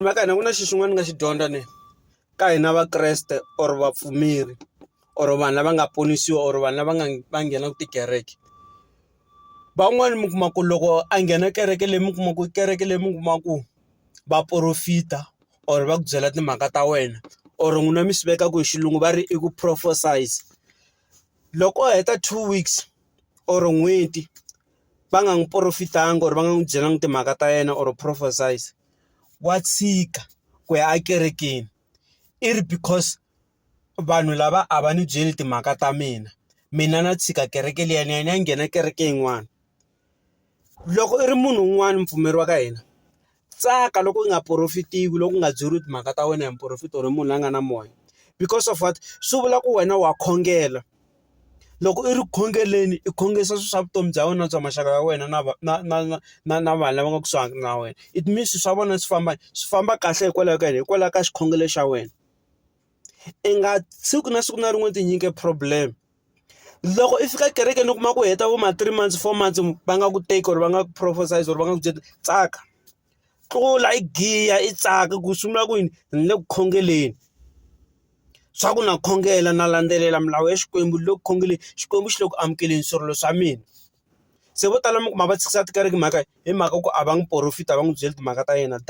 Mhaka hina ku na xi xin'wana nga xi dyondza ni ka hina vakreste or vapfumeri or vanhu lava nga ponisiwa or vanhu lava va nghenaka tikereke. Van'wani mi kuma ku loko a nghena kereke leyi mi kuma ku kereke leyi mi kuma ku va profita or va ku byela timhaka ta wena or n'wina mi swi veka ku hi xilungu va ri i ku prophesize. Loko u heta 2 weeks or n'hweti va nga n'wi profitanga or va nga n'wi byelanga timhaka ta yena or prophesize, wa tshika ku ya ekerekeni i ri because vanhu lava a va ni byeli timhaka ta mina na tshika kereke liya ni ya nghena kereke yin'wana. Loko i ri munhu un'wana mpfumeri wa ka hina, tsaka loko i nga porofitiwi, loko u nga byeriwi timhaka ta wena hi muprofita or hi munhu loyi a nga na moya. Because of what? Swi vula ku wena wa khongela. Loko i ri khongeleni i khongerisa swilo swa vutomi bya wena bya maxaka ya wena na vanhu lava nga kusuhana na wena. It means swilo swa vona swi famba kahle hikwalaho ka yini? Hikwalaho ka xikhongelo xa wena. I nga siku na siku na rin'we ti nyike problem. Loko i fika kerekeni u kuma ku heta vo ma 3 months 4 months va nga ku take or va nga ku prophesize or va nga ku byela tsaka. Tlula i giya i tsaka ku sungula ku yini ni le ku khongeleni. Swa ku na khongela na landzelela milawu ya Xikwembu loko khongeleni Xikwembu xi le ku amukeleni swirilo swa mina. Se vo tala mi kuma va tshikisa tikereke hi mhaka ku a va n'wi porofita a va n'wi byeli timhaka ta yena.